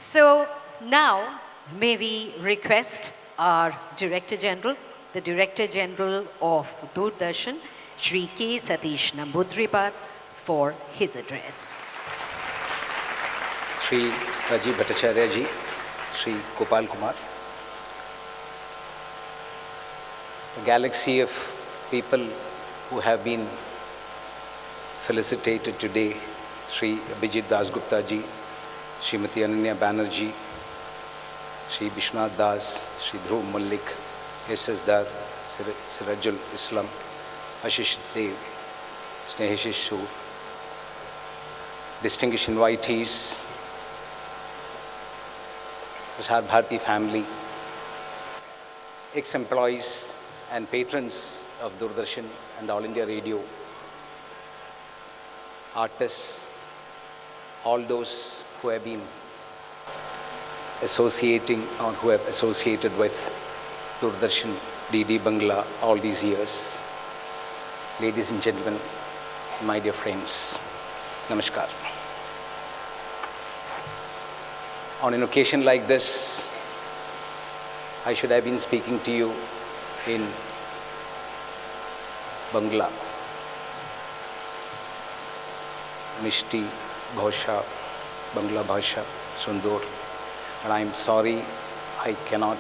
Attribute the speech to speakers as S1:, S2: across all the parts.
S1: So now may we request our Director General, the Director General of Doordarshan, Shri K.Satish Nambudiripad, for his address.
S2: Shri Rajiv Bhattacharya ji, Shri Gopal Kumar, a galaxy of people who have been felicitated today, Shri Abhijit Dasgupta ji, Srimati Ananya Banerjee, Shri Vishwanath Das, Shri Dhruv Mullik, S.S. Dar, Sirajul Islam, Ashish Dev, Snehashish Shur, distinguished invitees, Prasar Bharati family, ex-employees and patrons of Doordarshan and All India Radio, artists, all those who have been associating or who have associated with Doordarshan, DD Bangla all these years. Ladies and gentlemen, my dear friends, Namaskar. On an occasion like this, I should have been speaking to you in Bangla, Mishti, Bhosha, Bangla Bhasha, Sundur. But I am sorry, I cannot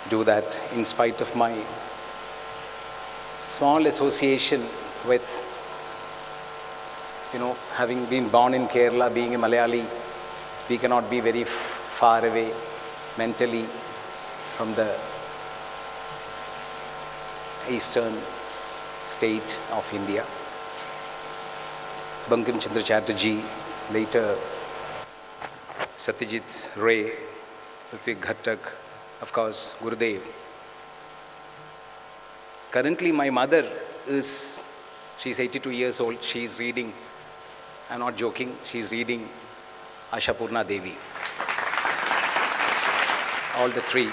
S2: do that in spite of my small association with, having been born in Kerala, being a Malayali, we cannot be very far away mentally from the eastern state of India. Bankim Chandra Chatterjee, later Satyajit Ray, Ritwik Ghattak, of course, Gurudev. Currently, my mother she's 82 years old. She's reading, I'm not joking, she's reading Ashapurna Devi. All the three,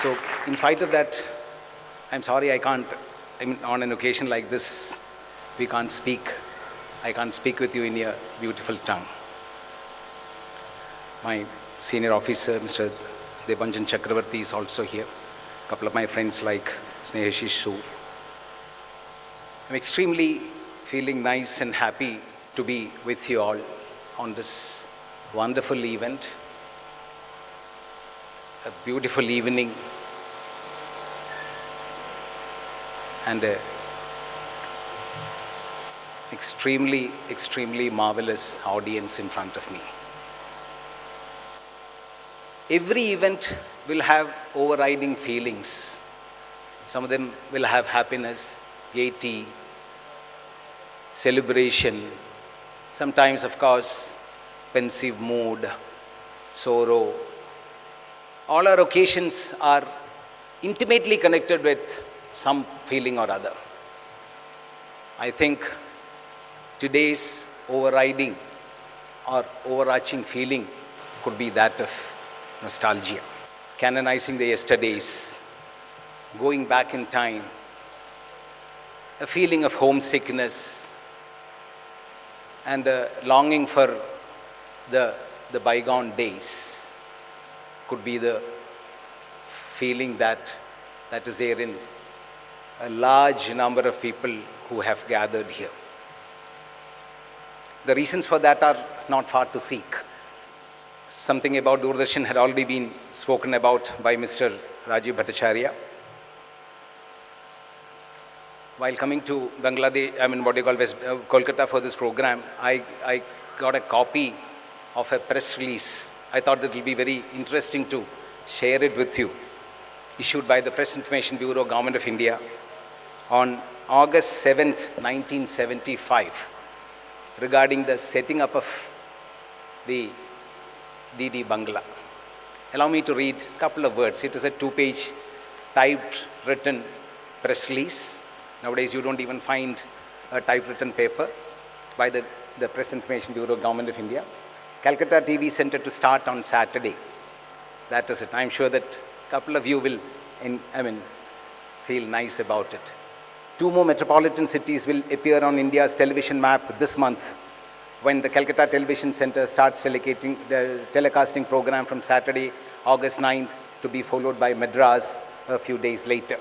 S2: so in spite of that, I'm sorry I can't, on an occasion like this, we can't speak. I can't speak with you in your beautiful tongue. My senior officer, Mr. Debanjan Chakravarti, is also here. A couple of my friends like Snehashish Shur. I'm extremely feeling nice and happy to be with you all on this wonderful event, a beautiful evening, and a extremely marvelous audience in front of me. Every event will have overriding feelings. Some of them will have happiness, gaiety, celebration, sometimes, of course, pensive mood, sorrow. All our occasions are intimately connected with some feeling or other. I think today's overriding or overarching feeling could be that of nostalgia, canonizing the yesterdays, going back in time, a feeling of homesickness, and a longing for the bygone days could be the feeling that is there in a large number of people who have gathered here. The reasons for that are not far to seek. Something about Doordarshan had already been spoken about by Mr. Rajiv Bhattacharya. While coming to Bangladesh, Kolkata for this program, I got a copy of a press release. I thought it will be very interesting to share it with you. Issued by the Press Information Bureau, Government of India, on August 7th, 1975, regarding the setting up of the DD Bangla. Allow me to read a couple of words. It is a 2-page typewritten press release. Nowadays, you don't even find a typewritten paper by the Press Information Bureau, Government of India. Calcutta TV Center to start on Saturday. That is it. I'm sure that a couple of you will, feel nice about it. 2 more metropolitan cities will appear on India's television map this month. when the Calcutta Television Center starts telecasting program from Saturday, August 9th, to be followed by Madras a few days later.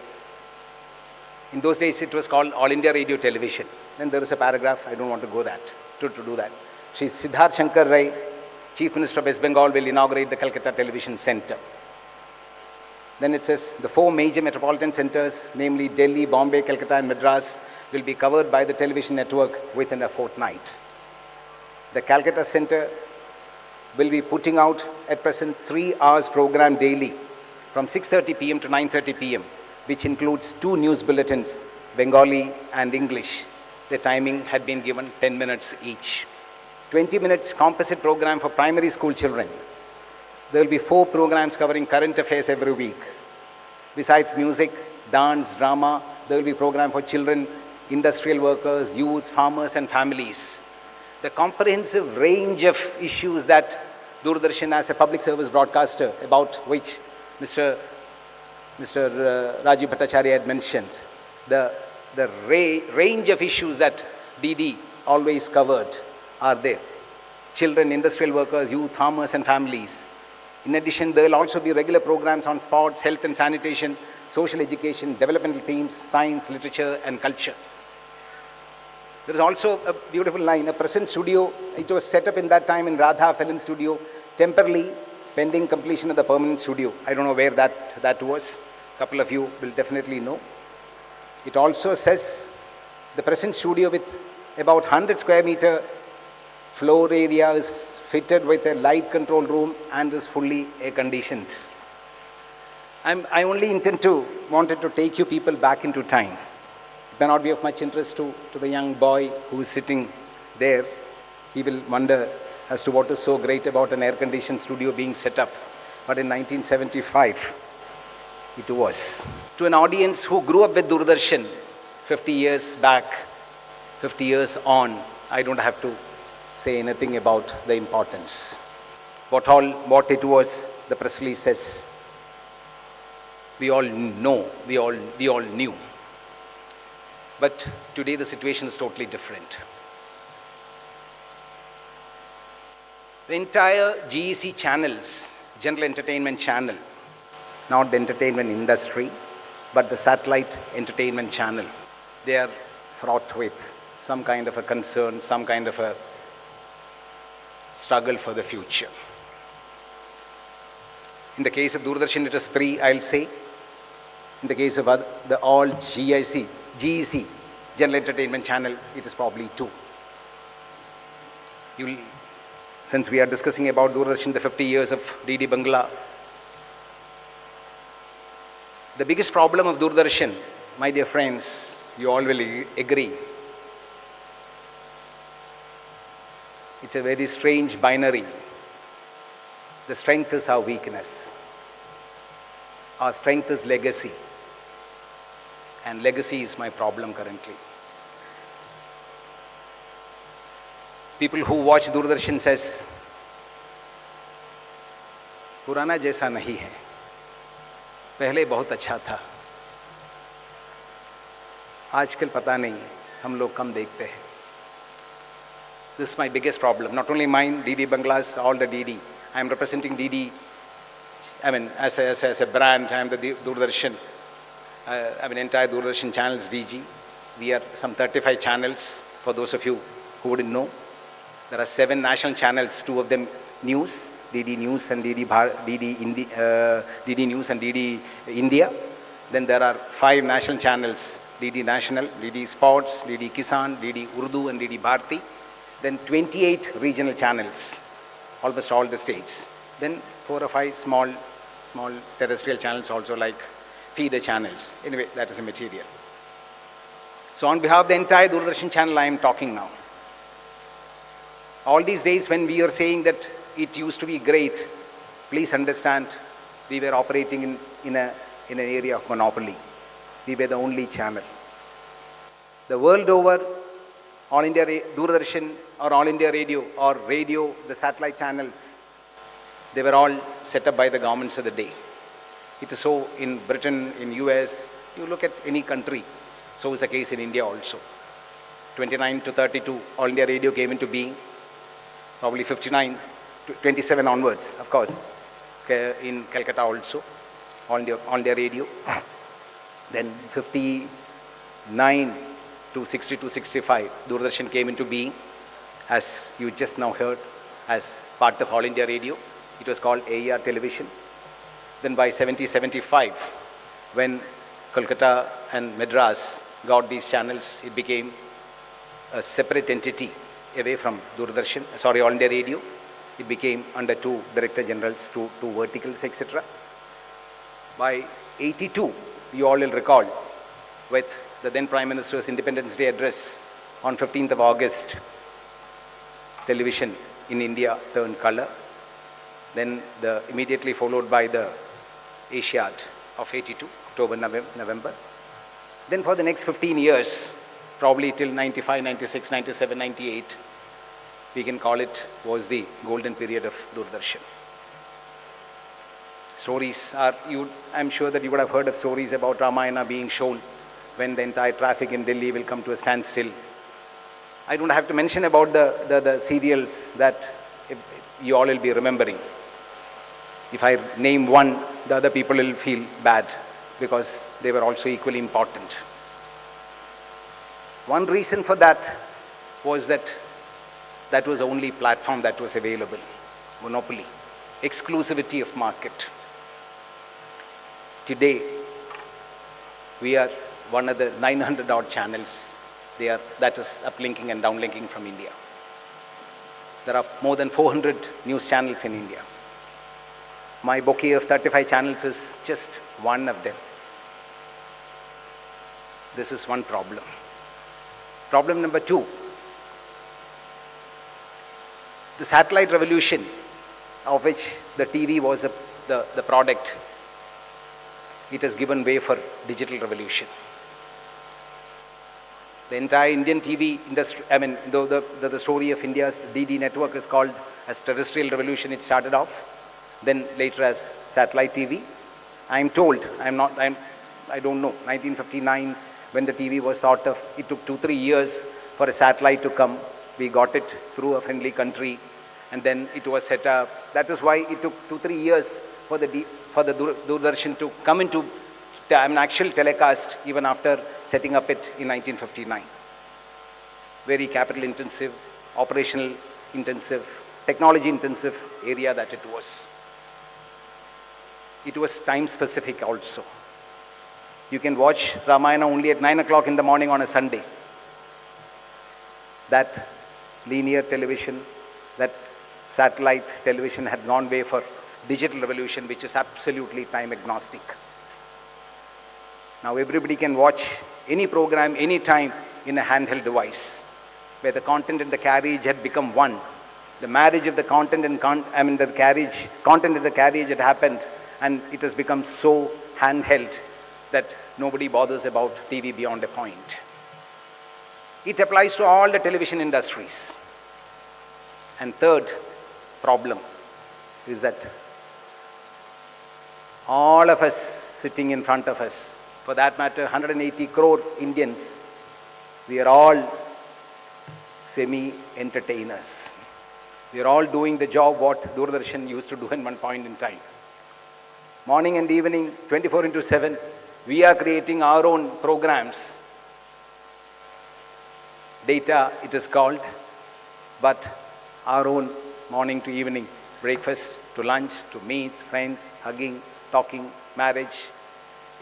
S2: In those days, it was called All India Radio Television. Then there is a paragraph, I don't want to go to do that. Shri Siddharth Shankar Rai, Chief Minister of West Bengal, will inaugurate the Calcutta Television Center. Then it says the 4 major metropolitan centers, namely Delhi, Bombay, Calcutta, and Madras, will be covered by the television network within a fortnight. The Calcutta Center will be putting out at present 3 hours program daily from 6:30 p.m. to 9:30 p.m., which includes 2 news bulletins, Bengali and English. The timing had been given 10 minutes each. 20 minutes composite program for primary school children. There will be 4 programs covering current affairs every week. Besides music, dance, drama, there will be program for children, industrial workers, youths, farmers, and families. The comprehensive range of issues that Doordarshan as a public service broadcaster, about which Mr. Rajiv Bhattacharya had mentioned, the range of issues that DD always covered are there. Children, industrial workers, youth, farmers, and families. In addition, there will also be regular programs on sports, health and sanitation, social education, developmental themes, science, literature, and culture. There is also a beautiful line, a present studio. It was set up in that time in Radha Film Studio, temporarily pending completion of the permanent studio. I don't know where that was. A couple of you will definitely know. It also says the present studio with about 100 square meter floor area is fitted with a light control room and is fully air conditioned. I only wanted to take you people back into time. It may not be of much interest to the young boy who is sitting there. He will wonder as to what is so great about an air-conditioned studio being set up. But in 1975, it was. To an audience who grew up with Doordarshan 50 years back, 50 years on, I don't have to say anything about the importance. What it was, the press release says, we all know, we all knew. But today the situation is totally different. The entire GEC channels, General Entertainment Channel, not the entertainment industry, but the satellite entertainment channel, they are fraught with some kind of a concern, some kind of a struggle for the future. In the case of Doordarshan, it is 3, I'll say. In the case of the all GEC, General Entertainment Channel, it is probably 2. Since we are discussing about Doordarshan, the 50 years of DD Bangla, the biggest problem of Doordarshan, my dear friends, you all will agree, it's a very strange binary. The strength is our weakness. Our strength is legacy. And legacy is my problem currently. People who watch Doordarshan says, पुराना जैसा नहीं है, पहले बहुत अच्छा था, आजकल पता नहीं, हम लोग कम देखते हैं. This is my biggest problem. Not only mine, DD Bangla's, all the DD. I am representing DD. I mean, as a brand, I am the Doordarshan. Entire Doordarshan channels DG. We are some 35 channels. For those of you who wouldn't know, there are 7 national channels. 2 of them news, DD News and DD News and DD India. Then there are 5 national channels: DD National, DD Sports, DD Kisan, DD Urdu, and DD Bharti. Then 28 regional channels, almost all the states. Then 4 or 5 small terrestrial channels also, like feeder channels. Anyway, that is a material. So on behalf of the entire Doordarshan channel, I am talking now. All these days when we are saying that it used to be great, please understand, we were operating in an area of monopoly. We were the only channel. The world over, All India Doordarshan or All India Radio or radio, the satellite channels, they were all set up by the governments of the day. It is so in Britain, in US, you look at any country, so is the case in India also. 29 to 32, All India Radio came into being. probably 59 to 27 onwards, of course, in Calcutta also, on their radio. Then 59 to 60 to 65, Doordarshan came into being, as you just now heard, as part of All India Radio. It was called AER Television. Then by 70-75, when Kolkata and Madras got these channels, it became a separate entity away from Doordarshan, All India Radio. It became under two director generals, two verticals, etc. By 82, you all will recall, with the then Prime Minister's Independence Day address on 15th of August, television in India turned color. Then immediately followed by the Asiad of 82, October, November. Then for the next 15 years, probably till 95, 96, 97, 98, we can call it, was the golden period of Doordarshan. Stories are, I'm sure that you would have heard of stories about Ramayana being shown when the entire traffic in Delhi will come to a standstill. I don't have to mention about the serials that you all will be remembering. If I name one, the other people will feel bad because they were also equally important. One reason for that was that was the only platform that was available. Monopoly, exclusivity of market. Today, we are one of the 900 odd channels that is uplinking and downlinking from India. There are more than 400 news channels in India. My bouquet of 35 channels is just one of them. This is one problem. Problem number two, the satellite revolution, of which the TV was the product, it has given way for digital revolution. The entire Indian TV industry, though the story of India's DD network is called as terrestrial revolution, it started off, then later as satellite TV. I'm told, I don't know, 1959, when the TV was thought of, it took 2-3 years for a satellite to come. We got it through a friendly country, and then it was set up. That is why it took 2-3 years for the Doordarshan to come into an actual telecast even after setting up it in 1959. Very capital intensive, operational intensive, technology intensive area that it was. It was time specific also. You can watch Ramayana only at 9 o'clock in the morning on a Sunday. That linear television, that satellite television had gone way for digital revolution, which is absolutely time agnostic. Now everybody can watch any program, anytime in a handheld device, where the content and the carriage had become one. The marriage of the content and content and the carriage had happened, and it has become so handheld that nobody bothers about TV beyond a point. It applies to all the television industries. And third problem is that all of us sitting in front of us, for that matter 180 crore Indians, we are all semi-entertainers. We are all doing the job what Doordarshan used to do in one point in time. Morning and evening, 24/7, we are creating our own programs. Data, it is called, but our own morning to evening, breakfast to lunch, to meet, friends, hugging, talking, marriage.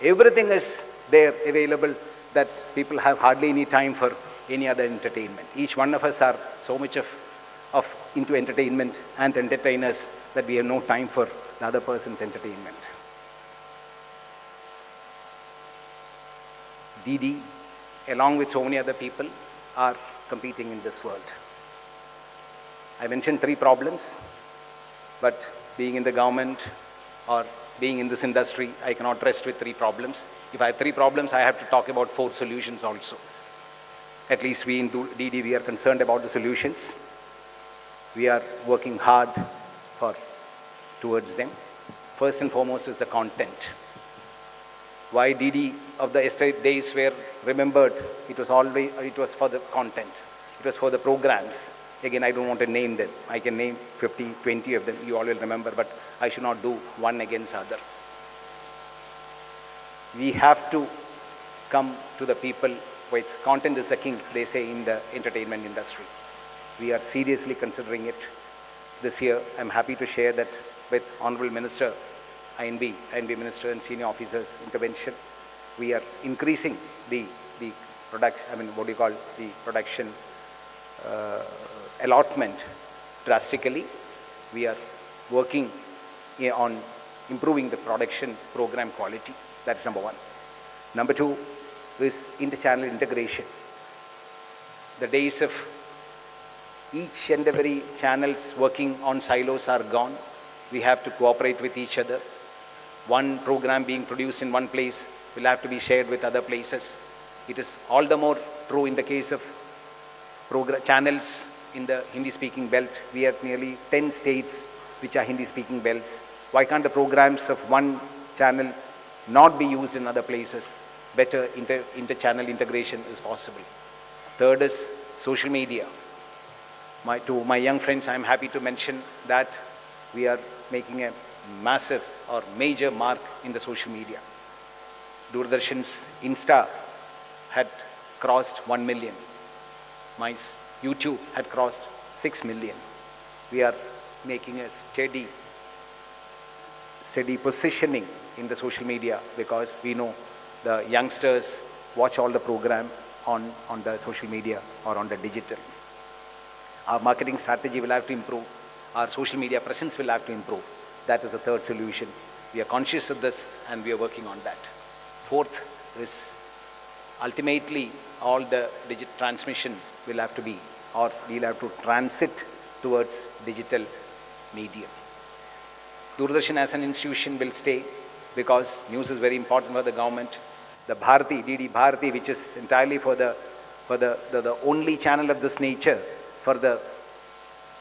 S2: Everything is there available that people have hardly any time for any other entertainment. Each one of us are so much of into entertainment and entertainers that we have no time for the other person's entertainment. DD, along with so many other people, are competing in this world. I mentioned 3 problems, but being in the government or being in this industry, I cannot rest with 3 problems. If I have 3 problems, I have to talk about 4 solutions also. At least we in DD, we are concerned about the solutions. We are working hard towards them. First and foremost is the content. Why DD of the yesterday days were remembered? It was for the content. It was for the programs. Again, I don't want to name them. I can name 50, 20 of them. You all will remember, but I should not do one against other. We have to come to the people with content is the king, they say in the entertainment industry. We are seriously considering it this year. I'm happy to share that with Honorable Minister, INB Minister and senior officers' intervention, we are increasing the production, the production allotment drastically. We are working on improving the production program quality. That's number one. Number two is inter-channel integration. The days of each and every channels working on silos are gone. We have to cooperate with each other. One program being produced in one place will have to be shared with other places. It is all the more true in the case of channels in the Hindi-speaking belt. We have nearly 10 states which are Hindi-speaking belts. Why can't the programs of one channel not be used in other places? Better inter-channel integration is possible. Third is social media. To my young friends, I'm happy to mention that we are making a massive or major mark in the social media. Doordarshan's Insta had crossed 1 million. My YouTube had crossed 6 million. We are making a steady positioning in the social media because we know the youngsters watch all the program on the social media or on the digital. Our marketing strategy will have to improve. Our social media presence will have to improve. That is the third solution. We are conscious of this and we are working on that. Fourth is ultimately all the digital transmission will have to be, or we'll have to transit towards digital medium. Doordarshan as an institution will stay because news is very important for the government. The Bharati, DD Bharati, which is entirely for the only channel of this nature for the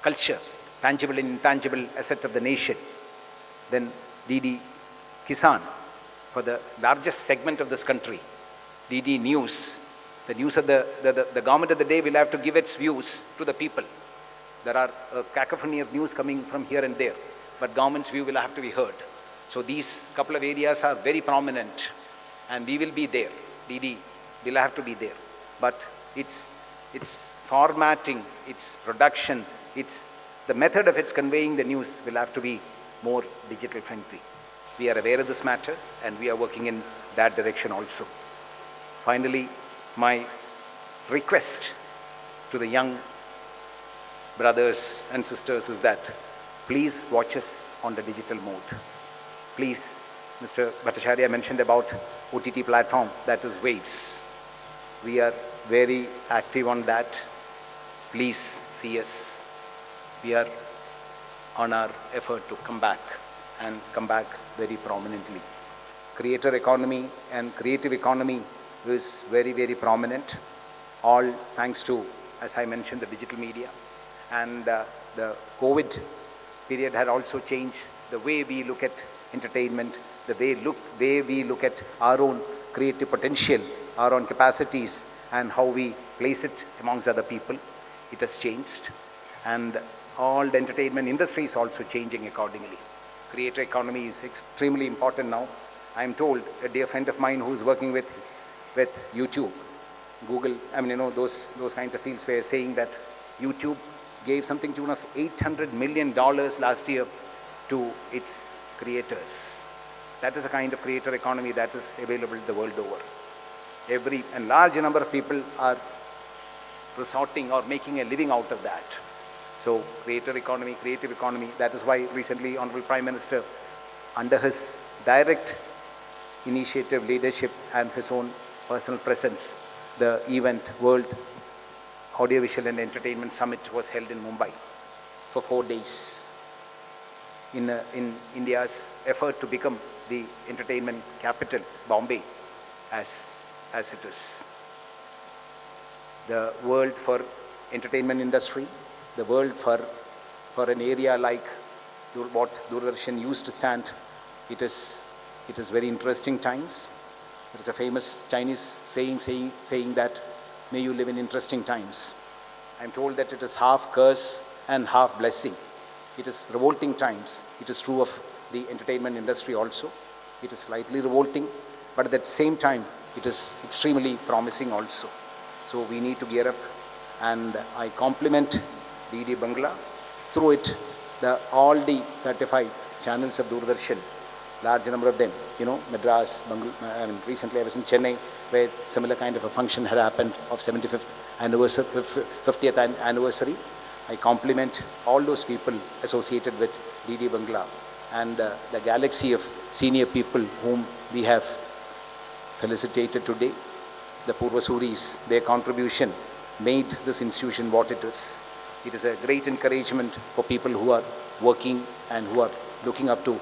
S2: culture, tangible and intangible asset of the nation. Then DD Kisan for the largest segment of this country. DD News, the news of the government of the day will have to give its views to the people. There are a cacophony of news coming from here and there, but government's view will have to be heard. So these couple of areas are very prominent and we will be there. DD will have to be there. But it's formatting, its production, the method of its conveying the news will have to be more digital friendly. We are aware of this matter and we are working in that direction also. Finally, my request to the young brothers and sisters is that please watch us on the digital mode. Please, Mr. Bhattacharya mentioned about OTT platform, that is Waves. We are very active on that. Please see us. We are on our effort to come back and come back very prominently. Creator economy and creative economy is very, very prominent, all thanks to, as I mentioned, the digital media. And the COVID period had also changed the way we look at entertainment, the way we look at our own creative potential, our own capacities, and how we place it amongst other people. It has changed. And all the entertainment industry is also changing accordingly. Creator economy is extremely important now. I am told a dear friend of mine who is working with YouTube, Google, those kinds of fields were saying that YouTube gave something to of $800 million last year to its creators. That is a kind of creator economy that is available the world over. A large number of people are resorting or making a living out of that. So creator economy, creative economy, that is why recently Honorable Prime Minister, under his direct initiative, leadership and his own personal presence, the event World Audiovisual and Entertainment Summit was held in Mumbai for 4 days in India's effort to become the entertainment capital, Bombay, as it is. The world for entertainment industry, the world for an area like what Doordarshan used to stand, it is very interesting times. There is a famous Chinese saying that, may you live in interesting times. I'm told that it is half curse and half blessing. It is revolting times. It is true of the entertainment industry also. It is slightly revolting, but at the same time, it is extremely promising also. So we need to gear up, and I compliment DD Bangla. Through it, all the 35 channels of Doordarshan, large number of them, Madras, recently I was in Chennai, where similar kind of a function had happened of 75th anniversary, 50th anniversary. I compliment all those people associated with DD Bangla and the galaxy of senior people whom we have felicitated today. The Purvasuris, their contribution made this institution what it is. It is a great encouragement for people who are working and who are looking up to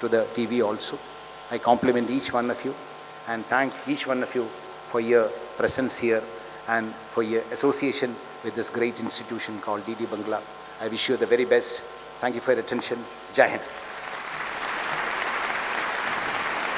S2: the TV also. I compliment each one of you and thank each one of you for your presence here and for your association with this great institution called DD Bangla. I wish you the very best. Thank you for your attention. Jai Hind.